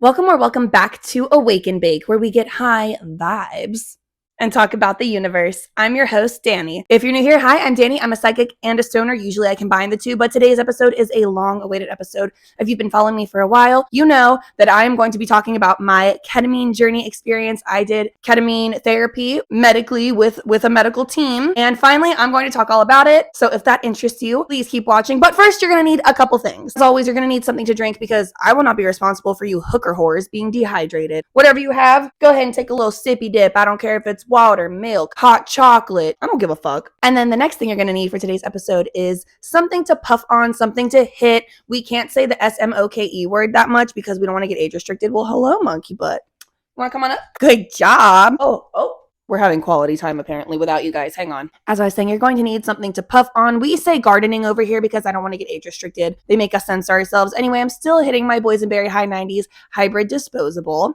Welcome back to Awake and Bake, where we get high vibes and talk about the universe. I'm your host, Danny. If you're new here, hi, I'm Danny. I'm a psychic and a stoner. Usually I combine the two, but today's episode is a long-awaited episode. If you've been following me for a while, you know that I am going to be talking about my ketamine journey experience. I did ketamine therapy medically with a medical team, and finally, I'm going to talk all about it. So if that interests you, please keep watching. But first, you're going to need a couple things. As always, you're going to need something to drink because I will not be responsible for you hooker whores being dehydrated. Whatever you have, go ahead and take a little sippy dip. I don't care if it's water, milk, hot chocolate. I don't give a fuck. And then the next thing you're going to need for today's episode is something to puff on, something to hit. We can't say the SMOKE word that much because we don't want to get age restricted. Well, hello, monkey butt. You want to come on up? Good job. Oh. We're having quality time apparently without you guys. Hang on. As I was saying, you're going to need something to puff on. We say gardening over here because I don't want to get age restricted. They make us censor ourselves. Anyway, I'm still hitting my Boysenberry High 90s hybrid disposable.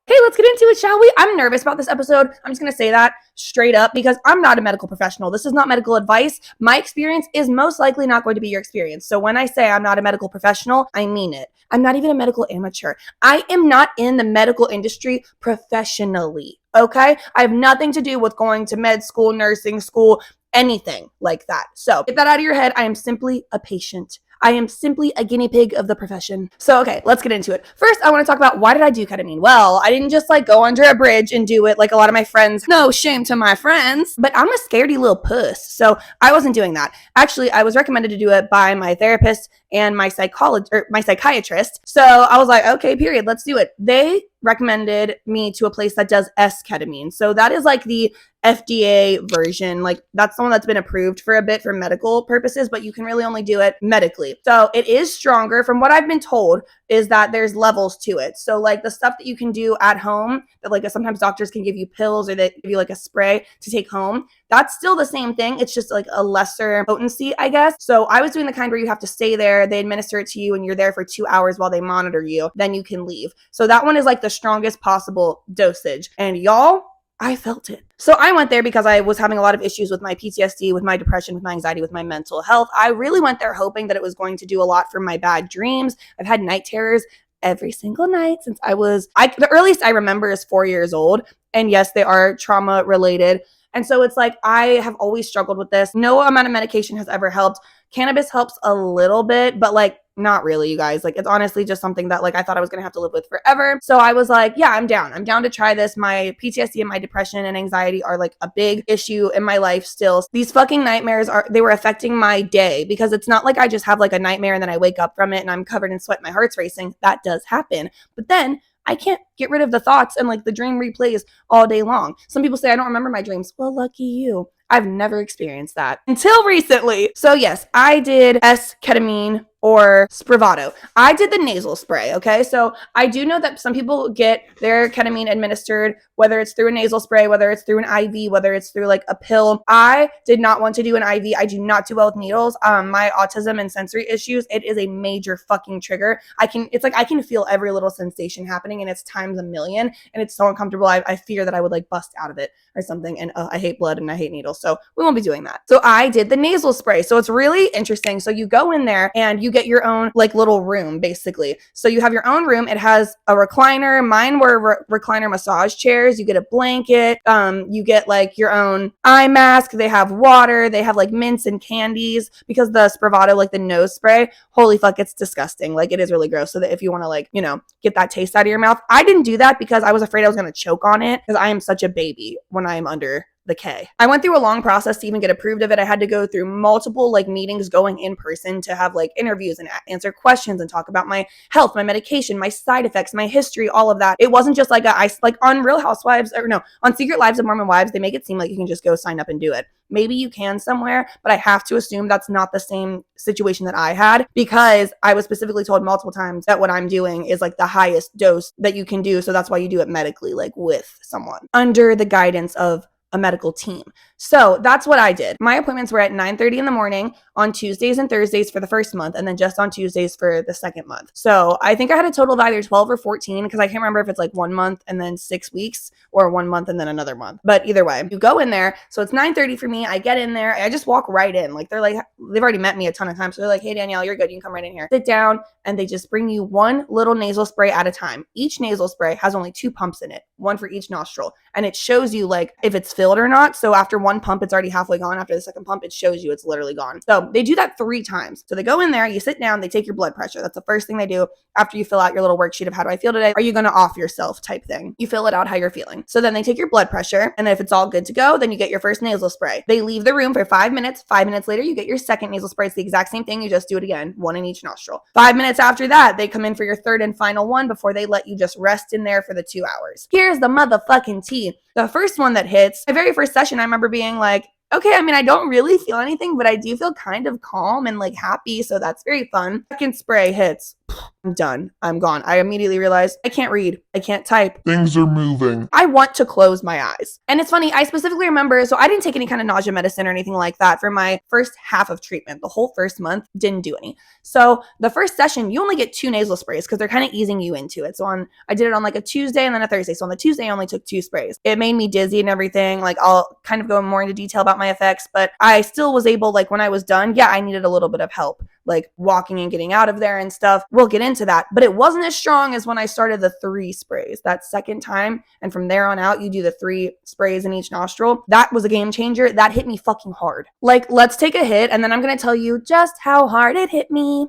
Okay, let's get into it, shall we? I'm nervous about this episode. I'm just going to say that straight up because I'm not a medical professional. This is not medical advice. My experience is most likely not going to be your experience. So when I say I'm not a medical professional, I mean it. I'm not even a medical amateur. I am not in the medical industry professionally, okay? I have nothing to do with going to med school, nursing school, anything like that. So get that out of your head. I am simply a patient. I am simply a guinea pig of the profession. So, okay, let's get into it. First, I want to talk about why did I do ketamine? Well, I didn't just go under a bridge and do it like a lot of my friends. No shame to my friends, but I'm a scaredy little puss. So I wasn't doing that. Actually, I was recommended to do it by my therapist and my psychiatrist. So I was like, okay, period, let's do it. They recommended me to a place that does esketamine. So that is like the FDA version. Like that's the one that's been approved for a bit for medical purposes, but you can really only do it medically. So it is stronger. From what I've been told is that there's levels to it. So like the stuff that you can do at home that sometimes doctors can give you pills or they give you a spray to take home. That's still the same thing. It's just a lesser potency, I guess. So I was doing the kind where you have to stay there. They administer it to you and you're there for 2 hours while they monitor you. Then you can leave. So that one is the strongest possible dosage. And y'all, I felt it. So I went there because I was having a lot of issues with my PTSD, with my depression, with my anxiety, with my mental health. I really went there hoping that it was going to do a lot for my bad dreams. I've had night terrors every single night since the earliest I remember is 4 years old. And yes, they are trauma related. And so it's I have always struggled with this. No amount of medication has ever helped. Cannabis helps a little bit, but not really, you guys. It's honestly just something that I thought I was going to have to live with forever. So I was yeah, I'm down. I'm down to try this. My PTSD and my depression and anxiety are a big issue in my life still. These fucking nightmares they were affecting my day because it's not I just have a nightmare and then I wake up from it and I'm covered in sweat, my heart's racing. That does happen. But then I can't get rid of the thoughts and the dream replays all day long. Some people say I don't remember my dreams. Well, lucky you. I've never experienced that until recently. So yes, I did esketamine or Spravato. I did the nasal spray, okay? So I do know that some people get their ketamine administered, whether it's through a nasal spray, whether it's through an IV, whether it's through a pill. I did not want to do an IV. I do not do well with needles. My autism and sensory issues, it is a major fucking trigger. I can feel every little sensation happening and it's times a million and it's so uncomfortable. I fear that I would bust out of it or something. And I hate blood and I hate needles. So we won't be doing that. So I did the nasal spray. So it's really interesting. So you go in there and you get your own little room basically. So you have your own room. It has a recliner. Mine were recliner massage chairs. You get a blanket. You get your own eye mask. They have water. They have mints and candies because the Spravato, the nose spray, holy fuck, it's disgusting. It is really gross. So that if you want to get that taste out of your mouth, I didn't do that because I was afraid I was going to choke on it because I am such a baby when I am under the K. I went through a long process to even get approved of it. I had to go through multiple meetings going in person to have interviews and answer questions and talk about my health, my medication, my side effects, my history, all of that. It wasn't just on Real Housewives or no, on Secret Lives of Mormon Wives, they make it seem like you can just go sign up and do it. Maybe you can somewhere, but I have to assume that's not the same situation that I had because I was specifically told multiple times that what I'm doing is the highest dose that you can do. So that's why you do it medically, with someone under the guidance of a medical team. So that's what I did. My appointments were at 9:30 in the morning on Tuesdays and Thursdays for the first month, and then just on Tuesdays for the second month. So I think I had a total of either 12 or 14, because I can't remember if it's like 1 month and then 6 weeks or 1 month and then another month. But either way, you go in there. So it's 9:30 for me. I get in there. I just walk right in. Like, they're like, they've already met me a ton of times. So they're like, hey, Danielle, you're good. You can come right in here. Sit down, and they just bring you one little nasal spray at a time. Each nasal spray has only 2 pumps in it, one for each nostril. And it shows you like if it's filled or not. So after 1 pump, it's already halfway gone. After the second pump, it shows you it's literally gone. So they do that 3 times. So they go in there, you sit down, they take your blood pressure. That's the first thing they do after you fill out your little worksheet of how do I feel today? Are you going to off yourself type thing? You fill it out how you're feeling. So then they take your blood pressure, and if it's all good to go, then you get your first nasal spray. They leave the room for 5 minutes. 5 minutes later, you get your second nasal spray. It's the exact same thing. You just do it again, 1 in each nostril. 5 minutes after that, they come in for your third and final one before they let you just rest in there for the 2 hours. Here's the motherfucking tea. The first one that hits, my very first session, I remember being like, okay, I mean, I don't really feel anything, but I do feel kind of calm and like happy. So that's very fun. Second spray hits. I'm done. I'm gone. I immediately realized I can't read. I can't type. Things are moving. I want to close my eyes. And it's funny, I specifically remember, so I didn't take any kind of nausea medicine or anything like that for my first half of treatment. The whole first month didn't do any. So the first session, you only get 2 nasal sprays because they're kind of easing you into it. So I did it on like a Tuesday and then a Thursday. So on the Tuesday, I only took 2 sprays. It made me dizzy and everything. Like, I'll kind of go more into detail about my effects, but I still was able, like when I was done, yeah, I needed a little bit of help, like walking and getting out of there and stuff. We'll get into that, but it wasn't as strong as when I started the 3 sprays that second time. And from there on out, you do the 3 sprays in each nostril. That was a game changer. That hit me fucking hard. Like, let's take a hit, and then I'm going to tell you just how hard it hit me.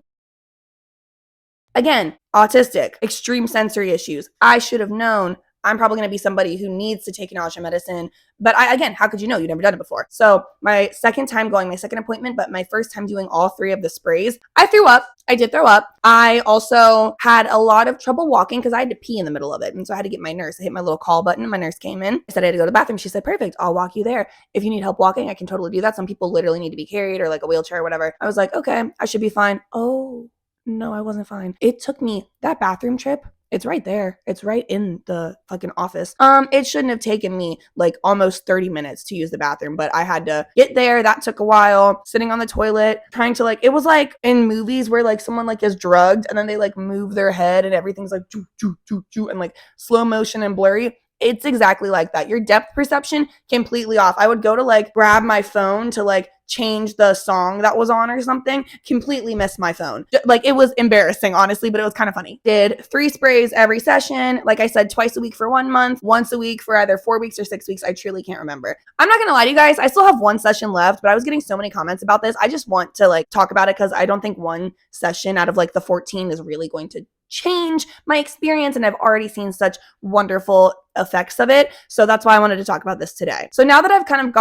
Again, autistic, extreme sensory issues. I should have known. I'm probably going to be somebody who needs to take nausea medicine. But again, how could you know? You've never done it before. So my second time going, my second appointment, but my first time doing all 3 of the sprays, I threw up. I did throw up. I also had a lot of trouble walking because I had to pee in the middle of it. And so I had to get my nurse. I hit my little call button and my nurse came in. I said I had to go to the bathroom. She said, perfect, I'll walk you there. If you need help walking, I can totally do that. Some people literally need to be carried or like a wheelchair or whatever. I was like, okay, I should be fine. Oh, no, I wasn't fine. It took me, that bathroom trip, it's right there. It's right in the fucking office. It shouldn't have taken me like almost 30 minutes to use the bathroom, but I had to get there. That took a while. Sitting on the toilet, trying to like, it was like in movies where like someone like is drugged and then they like move their head and everything's like choo, choo, choo, choo, and like slow motion and blurry. It's exactly like that. Your depth perception completely off. I would go to like grab my phone to like change the song that was on or something, completely missed my phone. Like, it was embarrassing, honestly, but it was kind of funny. Did 3 sprays every session. Like I said, twice a week for 1 month, once a week for either 4 weeks or 6 weeks. I truly can't remember. I'm not gonna lie to you guys, I still have 1 session left, but I was getting so many comments about this. I just want to like talk about it because I don't think 1 session out of like the 14 is really going to change my experience, and I've already seen such wonderful effects of it. So that's why I wanted to talk about this today. So now that I've kind of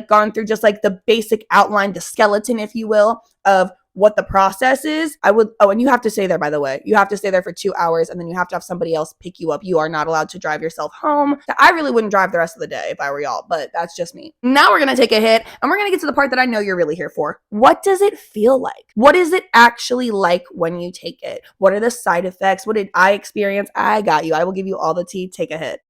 gone through just like the basic outline, the skeleton, if you will, of what the process is, and you have to stay there, by the way. You have to stay there for 2 hours, and then you have to have somebody else pick you up. You are not allowed to drive yourself home. I really wouldn't drive the rest of the day if I were y'all, but that's just me. Now we're gonna take a hit, and we're gonna get to the part that I know you're really here for. What does it feel like? What is it actually like when you take it? What are the side effects? What did I experience? I got you. I will give you all the tea. Take a hit.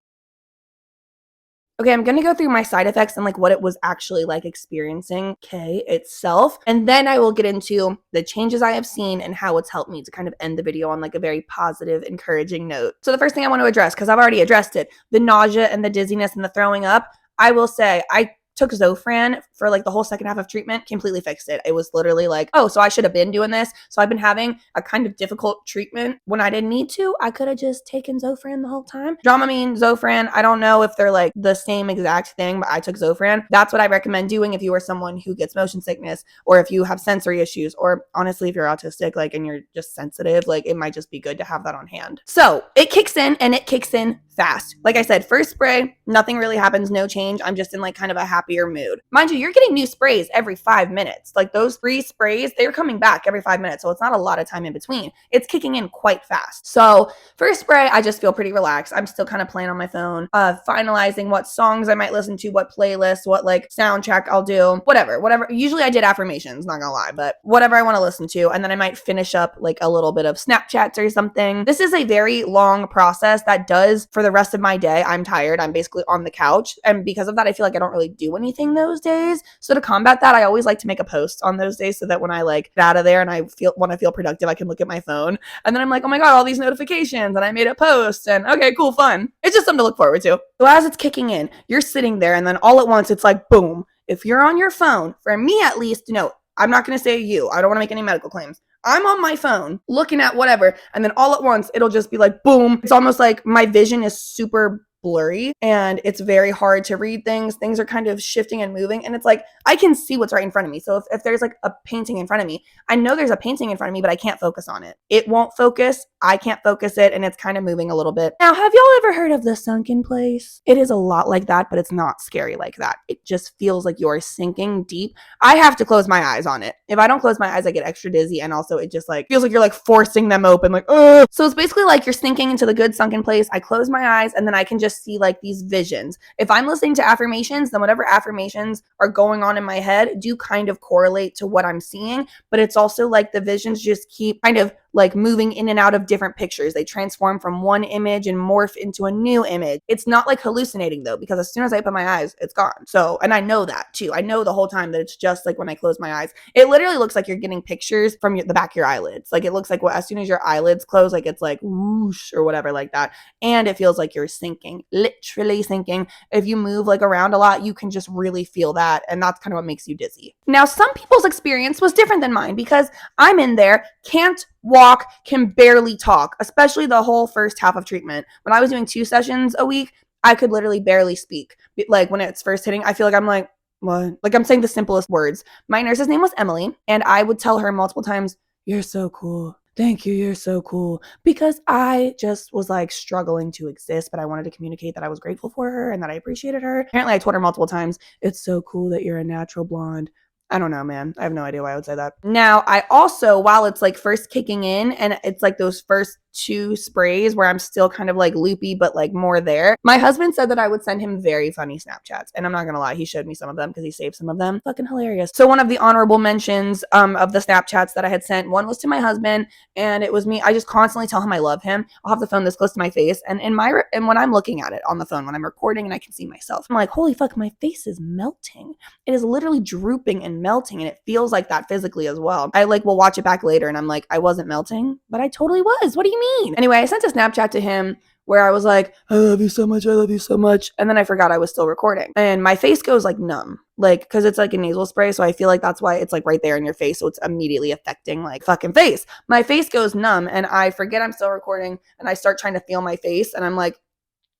Okay, I'm going to go through my side effects and like what it was actually like experiencing K itself. And then I will get into the changes I have seen and how it's helped me to kind of end the video on like a very positive, encouraging note. So the first thing I want to address, because I've already addressed it, the nausea and the dizziness and the throwing up, I will say I took Zofran for like the whole second half of treatment, completely fixed it. It was literally like, oh, so I should have been doing this. So I've been having a kind of difficult treatment when I didn't need to. I could have just taken Zofran the whole time. Dramamine, Zofran, I don't know if they're like the same exact thing, but I took Zofran. That's what I recommend doing if you are someone who gets motion sickness, or if you have sensory issues, or honestly, if you're autistic, like, and you're just sensitive, like it might just be good to have that on hand. So it kicks in, and it kicks in fast. Like I said, first spray, nothing really happens, no change. I'm just in like kind of a happier mood. Mind you, you're getting new sprays every 5 minutes. Like those 3 sprays, they're coming back every 5 minutes. So it's not a lot of time in between. It's kicking in quite fast. So first spray, I just feel pretty relaxed. I'm still kind of playing on my phone, finalizing what songs I might listen to, what playlists, what like soundtrack I'll do, whatever. Usually I did affirmations, not gonna lie, but whatever I want to listen to. And then I might finish up like a little bit of Snapchats or something. This is a very long process that does, for the rest of my day, I'm tired. I'm basically on the couch. And because of that, I feel like I don't really do anything those days. So to combat that, I always like to make a post on those days so that when I like get out of there and I want to feel productive, I can look at my phone. And then I'm like, oh my God, all these notifications, and I made a post, and okay, cool, fun. It's just something to look forward to. So as it's kicking in, you're sitting there, and then all at once, it's like, boom. If you're on your phone, for me at least, I'm not going to say you. I don't want to make any medical claims. I'm on my phone looking at whatever, and then all at once, it'll just be like, boom. It's almost like my vision is super blurry and it's very hard to read things. Things are kind of shifting and moving, and it's like I can see what's right in front of me. So if there's like a painting in front of me, I know there's a painting in front of me, but I can't focus on it. It won't focus. I can't focus it, and it's kind of moving a little bit. Now, have y'all ever heard of the sunken place? It is a lot like that, but it's not scary like that. It just feels like you're sinking deep. I have to close my eyes on it. If I don't close my eyes, I get extra dizzy, and also it just like feels like you're like forcing them open, like, ugh. So it's basically like you're sinking into the good sunken place. I close my eyes, and then I can just see like these visions. If I'm listening to affirmations, then whatever affirmations are going on in my head do kind of correlate to what I'm seeing, but it's also like the visions just keep kind of like moving in and out of different pictures. They transform from one image and morph into a new image. It's not like hallucinating though, because as soon as I open my eyes, it's gone. So, and I know that too. I know the whole time that it's just like when I close my eyes, it literally looks like you're getting pictures from the back of your eyelids. Like it looks like as soon as your eyelids close, like it's like whoosh or whatever like that. And it feels like you're sinking, literally sinking. If you move like around a lot, you can just really feel that. And that's kind of what makes you dizzy. Now, some people's experience was different than mine because I'm in there, can't walk, can barely talk, especially the whole first half of treatment. When I was doing 2 sessions a week, I could literally barely speak. Like when it's first hitting, I feel like I'm like, what? Like I'm saying the simplest words. My nurse's name was Emily, and I would tell her multiple times, you're so cool. Thank you, you're so cool. Because I just was like struggling to exist, but I wanted to communicate that I was grateful for her and that I appreciated her. Apparently I told her multiple times, it's so cool that you're a natural blonde. I don't know, man. I have no idea why I would say that. Now, I also, while it's like first kicking in and it's like those first 2 sprays where I'm still kind of like loopy, but like more there, my husband said that I would send him very funny Snapchats. And I'm not going to lie, he showed me some of them because he saved some of them. Fucking hilarious. So one of the honorable mentions of the Snapchats that I had sent, one was to my husband, and it was me. I just constantly tell him I love him. I'll have the phone this close to my face, and when I'm looking at it on the phone, when I'm recording and I can see myself, I'm like, holy fuck, my face is melting. It is literally drooping and melting, and it feels like that physically as well. I like will watch it back later and I'm like, I wasn't melting, but I totally was. What do you mean? Anyway, I sent a Snapchat to him where I was like, I love you so much, I love you so much. And then I forgot I was still recording. And my face goes like numb, like, because it's like a nasal spray. So I feel like that's why it's like right there in your face. So it's immediately affecting like fucking face. My face goes numb and I forget I'm still recording and I start trying to feel my face. And I'm like,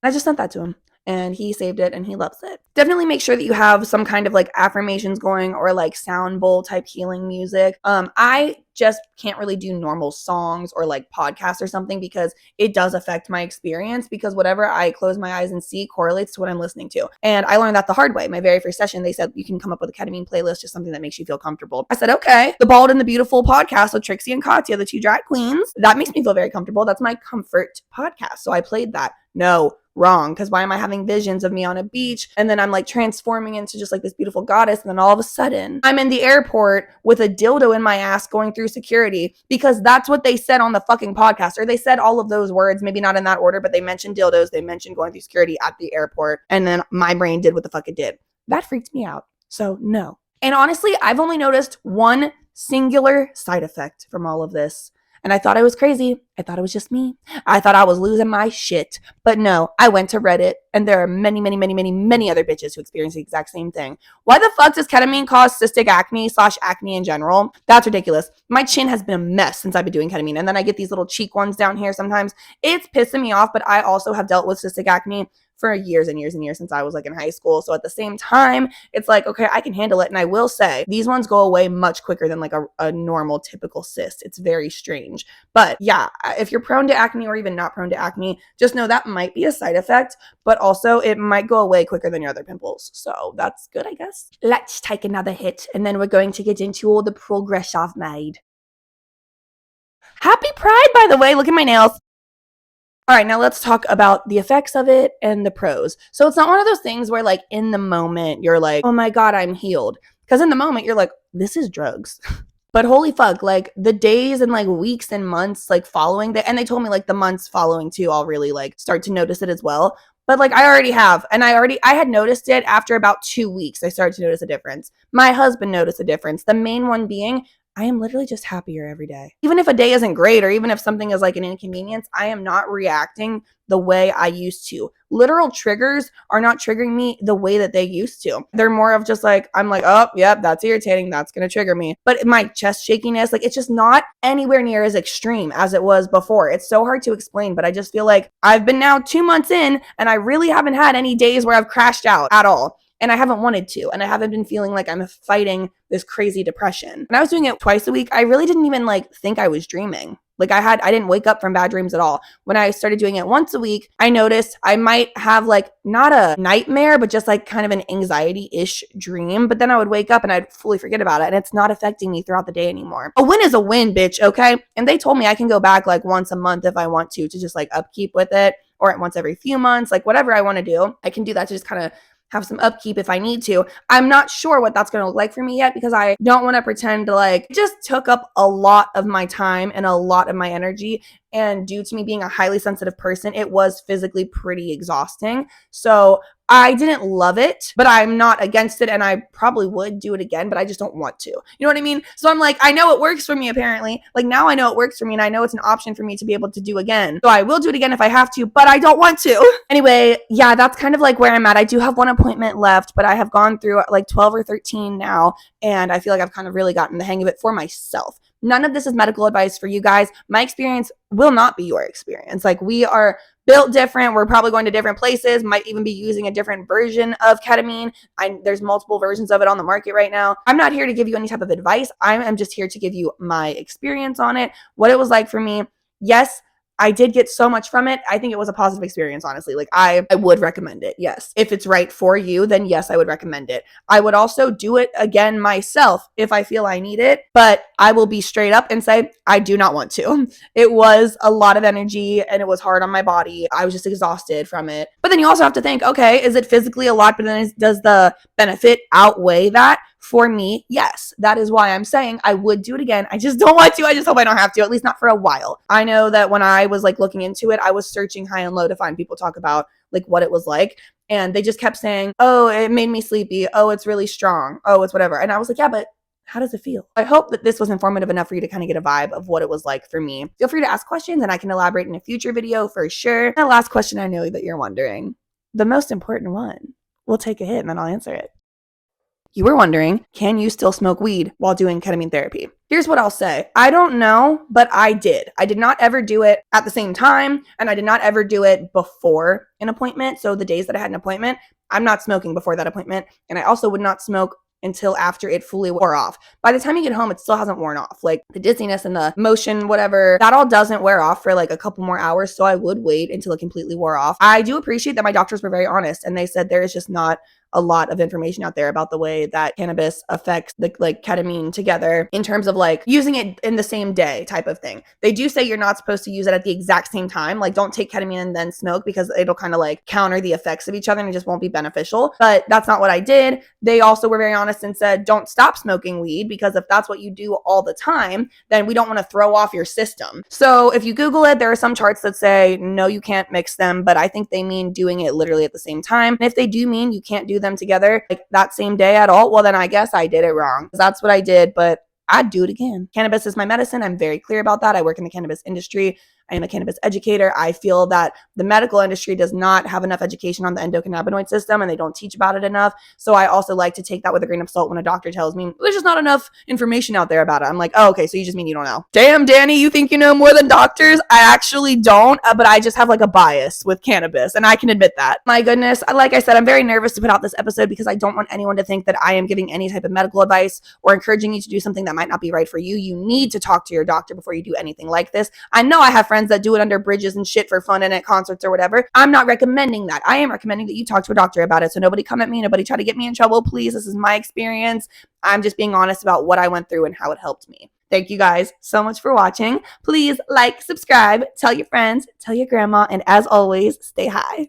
I just sent that to him. And he saved it and he loves it. Definitely make sure that you have some kind of like affirmations going or like sound bowl type healing music. I just can't really do normal songs or like podcasts or something because it does affect my experience, because whatever I close my eyes and see correlates to what I'm listening to. And I learned that the hard way. My very first session, they said you can come up with a ketamine playlist, just something that makes you feel comfortable. I said, okay. The Bald and the Beautiful podcast with Trixie and Katya, the 2 drag queens, that makes me feel very comfortable. That's my comfort podcast. So I played that. No, wrong. Because why am I having visions of me on a beach and then I'm like transforming into just like this beautiful goddess, and then all of a sudden I'm in the airport with a dildo in my ass going through security, because that's what they said on the fucking podcast. Or they said all of those words, maybe not in that order, but they mentioned dildos, they mentioned going through security at the airport, and then my brain did what the fuck it did. That freaked me out. So no. And honestly, I've only noticed one singular side effect from all of this. And I thought I was crazy. I thought it was just me. I thought I was losing my shit. But no, I went to Reddit, and there are many, many, many, many, many other bitches who experience the exact same thing. Why the fuck does ketamine cause cystic acne / acne in general? That's ridiculous. My chin has been a mess since I've been doing ketamine. And then I get these little cheek ones down here sometimes. It's pissing me off, but I also have dealt with cystic acne for years and years and years since I was like in high school. So at the same time, it's like, okay, I can handle it. And I will say these ones go away much quicker than like a normal typical cyst. It's very strange. But yeah, if you're prone to acne or even not prone to acne, just know that might be a side effect, but also it might go away quicker than your other pimples. So that's good, I guess. Let's take another hit, and then we're going to get into all the progress I've made. Happy Pride, by the way. Look at my nails. All right, now let's talk about the effects of it and the pros. So it's not one of those things where like in the moment you're like, oh my God, I'm healed. Because in the moment you're like, this is drugs. But holy fuck, like the days and like weeks and months like following that, and they told me like the months following too, I'll really like start to notice it as well. But like I already have, and I had noticed it after about 2 weeks. I started to notice a difference. My husband noticed a difference. The main one being I am literally just happier every day. Even if a day isn't great, or even if something is like an inconvenience, I am not reacting the way I used to. Literal triggers are not triggering me the way that they used to. They're more of just like, I'm like, oh, yep, that's irritating. That's going to trigger me. But my chest shakiness, like it's just not anywhere near as extreme as it was before. It's so hard to explain, but I just feel like I've been now 2 months in and I really haven't had any days where I've crashed out at all. And I haven't wanted to, and I haven't been feeling like I'm fighting this crazy depression. When I was doing it twice a week, I really didn't even like think I was dreaming. Like I didn't wake up from bad dreams at all. When I started doing it once a week, I noticed I might have like not a nightmare, but just like kind of an anxiety-ish dream. But then I would wake up and I'd fully forget about it. And it's not affecting me throughout the day anymore. A win is a win, bitch. Okay. And they told me I can go back like once a month if I want to just like upkeep with it, or once every few months, like whatever I want to do. I can do that to just kind of have some upkeep if I need to. I'm not sure what that's going to look like for me yet, because I don't want to pretend to like, it just took up a lot of my time and a lot of my energy. And due to me being a highly sensitive person, it was physically pretty exhausting. So I didn't love it, but I'm not against it. And I probably would do it again, but I just don't want to. You know what I mean? So I'm like, I know it works for me apparently. Like now I know it works for me and I know it's an option for me to be able to do again. So I will do it again if I have to, but I don't want to. Anyway, yeah, that's kind of like where I'm at. I do have one appointment left, but I have gone through like 12 or 13 now. And I feel like I've kind of really gotten the hang of it for myself. None of this is medical advice for you guys. My experience will not be your experience. Like we are built different. We're probably going to different places, might even be using a different version of ketamine. There's multiple versions of it on the market right now. I'm not here to give you any type of advice. I am just here to give you my experience on it, what it was like for me. Yes, I did get so much from it. I think it was a positive experience, honestly. Like I would recommend it. Yes. If it's right for you, then yes, I would recommend it. I would also do it again myself if I feel I need it, but I will be straight up and say, I do not want to. It was a lot of energy and it was hard on my body. I was just exhausted from it. But then you also have to think, okay, is it physically a lot, but then does the benefit outweigh that? For me, yes. That is why I'm saying I would do it again. I just don't want to. I just hope I don't have to, at least not for a while. I know that when I was like looking into it, I was searching high and low to find people talk about like what it was like. And they just kept saying, oh, it made me sleepy. Oh, it's really strong. Oh, it's whatever. And I was like, yeah, but how does it feel? I hope that this was informative enough for you to kind of get a vibe of what it was like for me. Feel free to ask questions and I can elaborate in a future video for sure. And the last question I know that you're wondering, the most important one, we'll take a hit and then I'll answer it. You were wondering, can you still smoke weed while doing ketamine therapy? Here's what I'll say. I don't know, but I did. I did not ever do it at the same time, and I did not ever do it before an appointment. So the days that I had an appointment, I'm not smoking before that appointment, and I also would not smoke until after it fully wore off. By the time you get home, it still hasn't worn off. Like the dizziness and the motion, whatever, that all doesn't wear off for like a couple more hours. So I would wait until it completely wore off. I do appreciate that my doctors were very honest and they said there is just not a lot of information out there about the way that cannabis affects the like ketamine together in terms of like using it in the same day type of thing. They do say you're not supposed to use it at the exact same time. Like don't take ketamine and then smoke because it'll kind of like counter the effects of each other and it just won't be beneficial. But that's not what I did. They also were very honest and said, don't stop smoking weed because if that's what you do all the time, then we don't want to throw off your system. So if you Google it, there are some charts that say, no, you can't mix them, but I think they mean doing it literally at the same time. And if they do mean you can't do them together like that same day at all, well then I guess I did it wrong. That's what I did, but I'd do it again. Cannabis is my medicine. I'm very clear about that. I work in the cannabis industry. I am a cannabis educator. I feel that the medical industry does not have enough education on the endocannabinoid system and they don't teach about it enough. So I also like to take that with a grain of salt when a doctor tells me there's just not enough information out there about it. I'm like, oh, okay, so you just mean you don't know. Damn, Danny, you think you know more than doctors? I actually don't, but I just have like a bias with cannabis and I can admit that. My goodness, like I said, I'm very nervous to put out this episode because I don't want anyone to think that I am giving any type of medical advice or encouraging you to do something that might not be right for you. You need to talk to your doctor before you do anything like this. I know I have friends that do it under bridges and shit for fun and at concerts or whatever. I'm not recommending that. I am recommending that you talk to a doctor about it. So nobody come at me, nobody try to get me in trouble, please. This is my experience. I'm just being honest about what I went through and how it helped me. Thank you guys so much for watching. Please like, subscribe, tell your friends, tell your grandma, and as always, stay high.